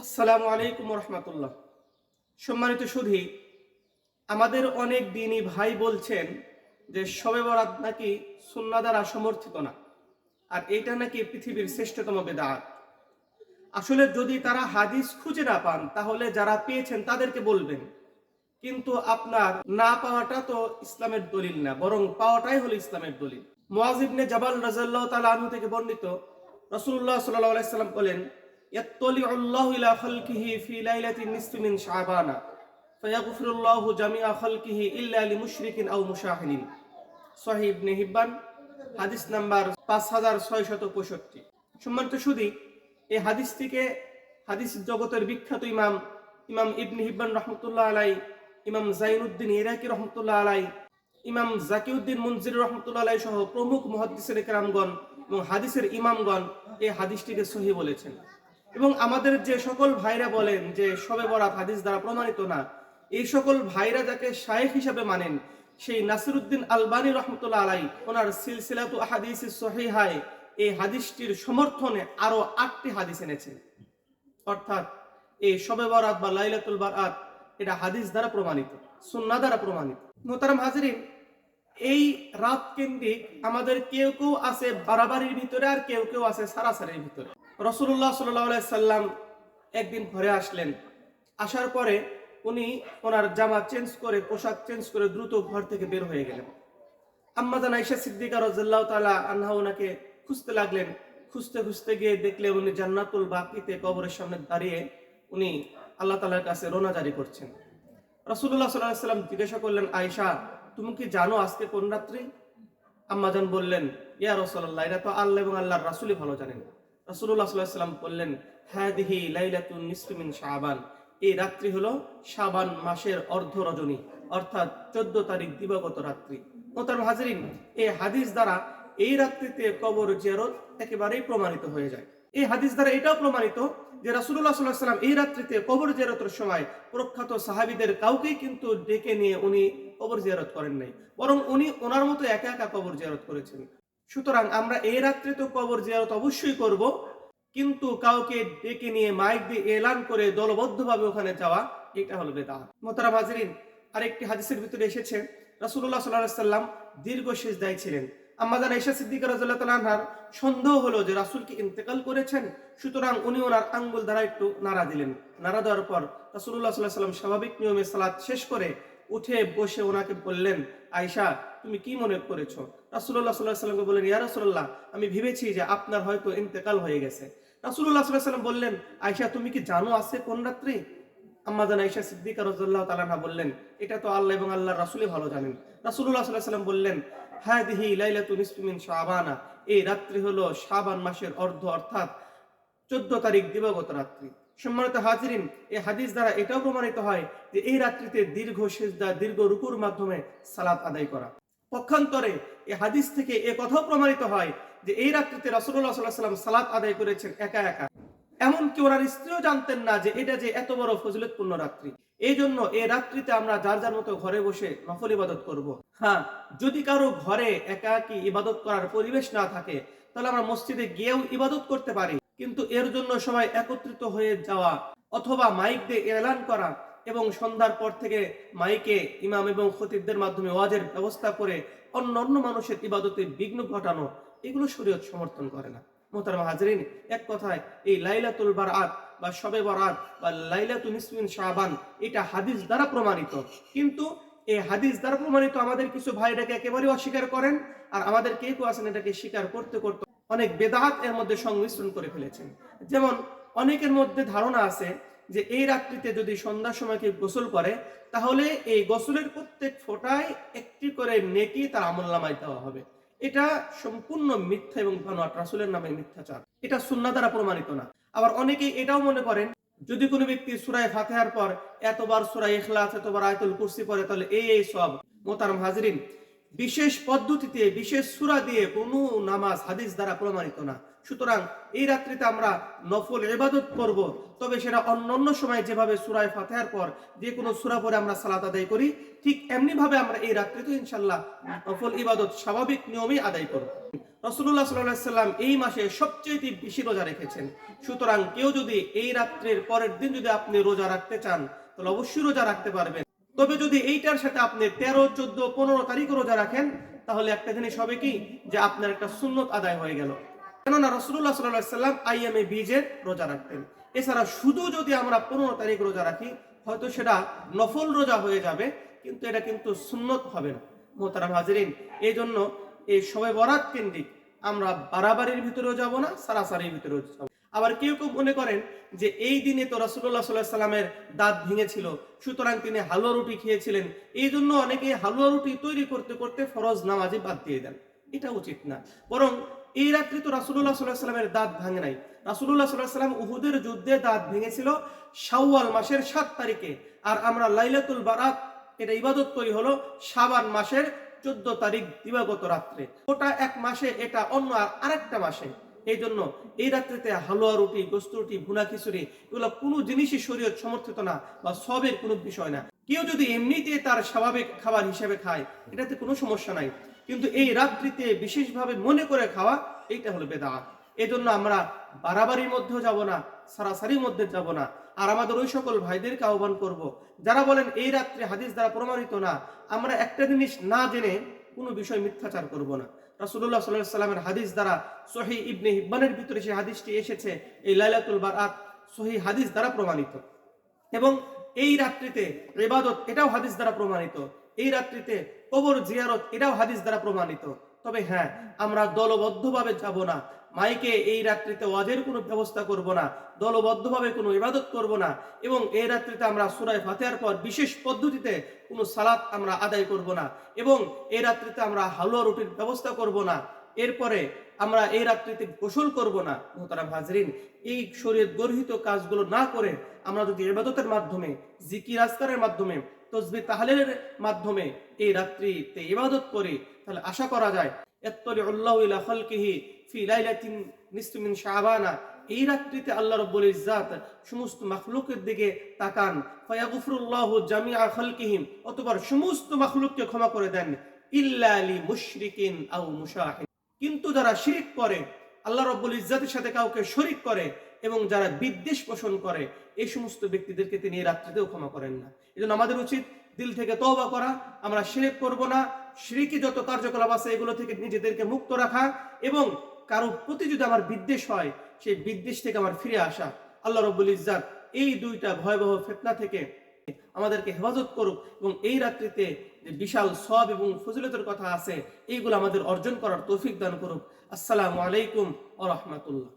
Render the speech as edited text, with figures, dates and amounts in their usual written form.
আসসালামু আলাইকুম রহমতুল্লাহ। সম্মানিত সুধী, আমাদের অনেক দিনই ভাই বলছেন যে শবে বরাত নাকি সুন্নাহ দ্বারা সমর্থিত না, আর এটা নাকি পৃথিবীর শ্রেষ্ঠতম বেদাত। আসলে যদি তারা হাদিস খুঁজে না পান তাহলে যারা পেয়েছেন তাদেরকে বলবেন, কিন্তু আপনার না পাওয়াটা তো ইসলামের দলিল না, বরং পাওয়াটাই হলো ইসলামের দলিল। মুআয ইবনে জাবাল রাদিয়াল্লাহু তাআলা আনহু থেকে বর্ণিত, রাসূলুল্লাহ সাল্লাল্লাহু আলাইহি সাল্লাম বলেন, ইয়াত্তালিউল্লাহু ইলা খালকিহি ফি লাইলাতিন নিসফি মিন শাবানা ফায়াগফিরুল্লাহু জামিআ খালকিহি ইল্লা লিমুশরিকিন আও মুশাহিদিন। সহিহ ইবনে হিব্বান, হাদিস নাম্বার 5665। সম্মানিত সুধী, এই হাদিসটিকে হাদিস জগতের বিখ্যাত ইমাম ইবনে হিব্বান রহমতুল্লাহ আলাই, ইমাম জাইনুদ্দিন ইরাকি রহমতুল্লাহ আলাই, ইমাম জাকিউদ্দিন মুনজির রহমতুল্লাহ আলাই সহ প্রমুখ মুহাদ্দিসিন কেরামগণ এবং হাদিসের ইমামগণ এই হাদিসটিকে সহিহ বলেছেন। এবং আমাদের যে সকল ভাইরা বলেন যে শবে বরাত হাদিস দ্বারা প্রমাণিত না, এই সকল ভাইরা যাকে শায়েখ হিসাবে মানেন, সেই নাসিরউদ্দিন আলবানী রহমতুল্লাহ আলাই ওনার সিলসিলাতু আহাদিস সহিহায় এই হাদিসটির সমর্থনে আরো 8টি হাদিস এনেছেন। অর্থাৎ এই শবে বরাত বা লাইলাতুল বারাত এটা হাদিস দ্বারা প্রমাণিত, সুন্নাহ দ্বারা প্রমাণিত। মোহতারাম হাজরিন, এই রাত কেন্দ্রিক আমাদের কেউ কেউ আছে বাড়াবাড়ির ভিতরে, আর কেউ কেউ আছে সারাসারির ভিতরে। রাসূলুল্লাহ সাল্লাল্লাহু আলাইহি সাল্লাম একদিন ঘরে আসলেন। আসার পরে উনি ওনার জামা চেঞ্জ করে, পোশাক চেঞ্জ করে দ্রুত ঘর থেকে বের হয়ে গেলেন। আম্মা জান আয়েশা সিদ্দিকা রাদিয়াল্লাহু তাআলা আনহা ওনাকে খুঁজতে লাগলেন। খুঁজতে খুঁজতে গিয়ে দেখলেন উনি জান্নাতুল বাকিতে কবরের সামনে দাঁড়িয়ে উনি আল্লাহ তাআলার কাছে রোনা জারি করছেন। রাসূলুল্লাহ সাল্লাল্লাহু আলাইহি সাল্লাম জিজ্ঞাসা করলেন, আয়েশা, তুমি কি জানো আজকে কোন রাত্রি? আম্মা জান বললেন, ইয়া রাসূলুল্লাহ, এটা তো আল্লাহ এবং আল্লাহর রাসূলই ভালো জানেন। রাসূলুল্লাহ সাল্লাল্লাহু আলাইহি সাল্লাম বললেন, হাদিহি লাইলাতুন নিসফি মিন শাবান, এই রাত্রি হলো শাবান মাসের অর্ধ রজনী, অর্থাৎ 14 তারিখ দিবাগত রাত্রি। মোহতারাম হাজরিন, এই হাদিস দ্বারা এই রাত্রিতে কবর জিয়ারত একেবারেই প্রমাণিত হয়ে যায়। এই হাদিস দ্বারা এটাও প্রমাণিত যে রাসূলুল্লাহ সাল্লাল্লাহু আলাইহি সাল্লাম এই রাত্রিতে কবর জিয়ারতের সময় প্রখ্যাত সাহাবীদের কাউকেই কিন্তু ডেকে নিয়ে উনি কবর জিয়ারত করেন নাই, বরং উনি ওনার মতো একা একা কবর জিয়ারত করেছেন। সুতরাং আমরা এই রাত্রিতে কবর জিয়ারত অবশ্যই করব, কিন্তু কাউকে ডেকে নিয়ে মাইক দিয়ে এলান করে দলবদ্ধভাবে ওখানে যাওয়া, এটা হলো বেদাত। মোহতারাম হাজরিন, আরেকটি হাদিসের ভিতরে এসেছে রাসূলুল্লাহ সাল্লাল্লাহু আলাইহি সাল্লাম দীর্ঘ সিজদায় ছিলেন। আম্মা জান আয়েশা সিদ্দিকা রাদিয়াল্লাহু তাআলা আনহার সন্দেহ হলো যে রাসূল কি ইন্তেকাল করেছেন। সুতরাং উনি ওনার আঙ্গুল দ্বারা একটু নাড়া দিলেন। নাড়া দেওয়ার পর রাসূলুল্লাহ সাল্লাল্লাহু আলাইহি সাল্লাম স্বাভাবিক নিয়মে সালাত শেষ করে উঠে বসে ওনাকে বললেন, আয়েশা, তুমি কি মনে করেছো? রাসূলুল্লাহ সাল্লাল্লাহু আলাইহি সাল্লামকে বললেন, ইয়া রাসূলুল্লাহ, আমি ভেবেছি যে আপনার হয়তো ইন্তেকাল হয়ে গেছে। রাসূলুল্লাহ সাল্লাল্লাহু আলাইহি সাল্লাম বললেন, আয়েশা, তুমি কি জানো আজকে কোন রাত্রি? আম্মা জান আয়েশা সিদ্দিকা রাদিয়াল্লাহু তাআলা আনহা বললেন, এটা তো আল্লাহ এবং আল্লাহর রাসূলই ভালো জানেন। রাসূলুল্লাহ সাল্লাল্লাহু আলাইহি সাল্লাম বললেন, হাদিহি লাইলাতুন নিসফি মিন শাবানা, এই রাত্রি হলো শাবান মাসের অর্ধ, অর্থাৎ 14 তারিখ দিবাগত রাত্রি। সম্মানিত হাজিরিন, এই হাদিস দ্বারা এটাও প্রমাণিত হয় যে এই রাত্রিতে দীর্ঘ সিজদা, দীর্ঘ রুকুর মাধ্যমে সালাত আদায় করা। পক্ষান্তরে এই হাদিস থেকে এ কথাও প্রমাণিত হয় যে এই রাত্রিতে রাসূলুল্লাহ সাল্লাল্লাহু আলাইহি সাল্লাম সালাত আদায় করেছেন একা একা। এমনকি ওনার স্ত্রীও জানতেন না যে এটা যে এত বড় ফজিলতপূর্ণ রাত্রি। এই জন্য এই রাত্রিতে আমরা যার যার মতো ঘরে বসে নফল ইবাদত করব। হ্যাঁ, যদি কারো ঘরে একাকী ইবাদত করার পরিবেশ না থাকে তাহলে আমরা মসজিদে গিয়েও ইবাদত করতে পারি, কিন্তু এর জন্য সবাই একত্রিত হয়ে যাওয়া অথবা মাইক দিয়ে এলান করা এবং সন্ধ্যার পর থেকে মাইকে ইমাম এবং খতিবদের মাধ্যমে ওয়াজের ব্যবস্থা করে অন্য মানুষের ইবাদতে বিঘ্ন ঘটানো, এগুলো শরীয়ত সমর্থন করে না। মোহতারাম হাজরিন, এক কথায় এই লাইলাতুল বারাত বা শবে বরাত বা লাইলাতুন নিসফি মিন শাবান এটা হাদিস দ্বারা প্রমাণিত, কিন্তু এই হাদিস দ্বারা প্রমাণিত আমাদের কিছু ভাইরাকে একেবারে অস্বীকার করেন, আর আমাদের কেউ কেউ আছেন এটাকে স্বীকার করতে করতে অনেক বেদাত এর মধ্যে সংমিশ্রণ করে ফেলেছেন। যেমন অনেকের মধ্যে ধারণা আছে যে এই রাত্রিতে যদি সন্ধ্যার সময় কেউ গোসল করে তাহলে এই গোসলের প্রত্যেক ফোঁটায় একটি করে নেকি তার আমলনামায় দেওয়া হবে। এটা সম্পূর্ণ মিথ্যা এবং বানোয়াট, রাসূলের নামে মিথ্যাচার, এটা সুন্নাহ দ্বারা প্রমাণিত না। আবার অনেকেই এটাও মনে করেন যদি কোনো ব্যক্তি সূরা ফাতিহার পর এতবার সূরা ইখলাস, এতবার আয়াতুল কুরসি পড়ে তাহলে এই সওয়াব। মোহতারাম হাজরিন, বিশেষ পদ্ধতিতে বিশেষ সূরা দিয়ে কোনো নামাজ হাদিস দ্বারা প্রমাণিত না। সুতরাং এই রাত্রিতে আমরা নফল ইবাদত করব, তবে সেটা অন্যান্য সময় যেভাবে সূরা ফাতিহার পর যে কোনো সূরা পরে আমরা সালাত আদায় করি, ঠিক এমনি ভাবে আমরা এই রাত্রিতে ইনশাআল্লাহ নফল ইবাদত স্বাভাবিক নিয়মে আদায় করব। রাসূলুল্লাহ সাল্লাল্লাহু আলাইহি সাল্লাম এই মাসে সবচেয়ে বেশি রোজা রেখেছেন। সুতরাং কেউ যদি এই রাত্রির পরের দিন যদি আপনি রোজা রাখতে চান তাহলে অবশ্যই রোজা রাখতে পারবেন। তবে যদি এইটার সাথে আপনি 13, 14, 15 তারিখ রোজা রাখেন তাহলে একটা জিনিস হবে কি, যে আপনার একটা সুন্নত আদায় হয়ে গেল। কেননা রাসূলুল্লাহ সাল্লাল্লাহু আলাইহি সাল্লাম আইয়ামে বীজের রোজা রাখতেন। এছাড়া শুধু যদি আমরা 15 তারিখ রোজা রাখি হয়তো সেটা নফল রোজা হয়ে যাবে, কিন্তু এটা কিন্তু সুন্নত হবে না। মোহতারাম হাজিরিন, এই জন্য এই শবে বরাত কেন্দ্রিক আমরা বাড়াবাড়ির ভিতরেও যাব না, সারাসারির ভিতরেও যাব। আবার কেউ কেউ মনে করেন যে এই দিনে তো রাসূলুল্লাহ সাল্লাল্লাহু আলাইহি সাল্লামের দাঁত ভেঙেছিল, সুতরাং তিনি হালুয়া রুটি খেয়েছিলেন, এই জন্য অনেকে হালুয়া রুটি তৈরি করতে করতে ফরজ নামাজে বাদ দিয়ে দেন। এটা উচিত না। বরং এই রাত্রি তো রাসূলুল্লাহ সাল্লাল্লাহু আলাইহি সাল্লামের দাঁত ভাঙে নাই। রাসূলুল্লাহ সাল্লাল্লাহু আলাইহি সাল্লাম উহুদের যুদ্ধে দাঁত ভেঙেছিল শাওয়াল মাসের 7 তারিখে, আর আমরা লাইলাতুল বারাত এটা ইবাদত করি হলো শাবান মাসের 14 তারিখ দিবাগত রাত্রে। ওটা এক মাসে, এটা অন্য আরেকটা মাসে। এই জন্য এই রাত্রিতে হালুয়া রুটি, গোস্ত রুটি, ভুনা খিচুড়ি এগুলো কোনো জিনিসই শরীয়ত সমর্থিত না বা সবের কোনো বিষয় না। কেউ যদি এমনিতে তার স্বাভাবিক খাবার হিসেবে খায় এটাতে কোনো সমস্যা নাই, কিন্তু এই রাত্রিতে বিশেষভাবে মনে করে খাওয়া এইটা হলো বেদাত। এই জন্য আমরা বাড়াবাড়ির মধ্যেও যাব না, সারাসারির মধ্যে যাব না। আর আমাদের ওই সকল ভাইদেরকে আহ্বান করব যারা বলেন এই রাত্রে হাদিস দ্বারা প্রমাণিত না, আমরা একটা জিনিস না জেনে কোনো বিষয় মিথ্যাচার করব না। রাসূলুল্লাহ সাল্লাল্লাহু আলাইহি সাল্লামের হাদিস দ্বারা সহিহ ইবনে হিব্বানের ভিতরে সেই হাদিসটি এসেছে, এই লাইলাতুল বারাত সহিহ হাদিস দ্বারা প্রমাণিত। এবং এই রাত্রিতে ইবাদত এটাও হাদিস দ্বারা প্রমাণিত। এই রাত্রিতে কবর জিয়ারত এটাও হাদিস দ্বারা প্রমাণিত। তবে হ্যাঁ, আমরা দলবদ্ধভাবে যাব না, মাইকে এই রাত্রিতে ওয়াজের কোনো ব্যবস্থা করব না, দলবদ্ধভাবে কোনো ইবাদত করব না, এবং এই রাত্রিতে আমরা সূরা ফাতিহার পর বিশেষ পদ্ধতিতে কোনো সালাত আমরা আদায় করব না, এবং এই রাত্রিতে আমরা হালুয়া রুটির ব্যবস্থা করব না, এরপরে আমরা এই রাত্রিতে গোসল করব না। মোহতারাম হাজরিন, এই শরীয়ত গর্হিত কাজগুলো না করে আমরা যদি ইবাদতের মাধ্যমে, জিকির আজকারের মাধ্যমে, তাসবিহ তাহলিলের মাধ্যমে এই রাত্রিতে ইবাদত করি তাহলে আশা করা যায় ইয়াত্তালিউল্লাহু ইলা খালকিহি ফি লাইলাতিন নিসফি মিন শাবানা, এই রাত্রিতে আল্লাহ রাব্বুল ইজ্জাত সমস্ত মাখলুকের দিকে তাকান, ফায়াগফিরুল্লাহু জামিআ খালকিহিম, অতঃপর সমস্ত মাখলুককে ক্ষমা করে দেন, ইল্লা লি মুশরিকিন আও মুশাহিন, কিন্তু যারা শিরক করে, আল্লাহ রাব্বুল ইজ্জাতের সাথে কাউকে শরীক করে এবং যারা বিদ্বেষ পোষণ করে, এই সমস্ত ব্যক্তিদেরকে তিনি এই রাত্রিতেও ক্ষমা করেন না। এজন্য আমাদের উচিত দিল থেকে তওবা করা, আমরা শিরক করব না, শিরকি যত কার্যকলাপ আছে এগুলো থেকে নিজেদেরকে মুক্ত রাখা, এবং কারো প্রতি যদি আমার বিদ্বেষ হয় সেই বিদ্বেষ থেকে আমার ফিরে আসা। আল্লাহ রাব্বুল ইজ্জাত এই দুইটা ভয়াবহ ফিতনা থেকে আমাদেরকে হেফাজত করুক, এবং এই রাত্রিতে যে বিশাল সওয়াব এবং ফজিলতের কথা আছে এইগুলো আমাদের অর্জন করার তৌফিক দান করুক। আসসালামু আলাইকুম ওয়া রাহমাতুল্লাহ।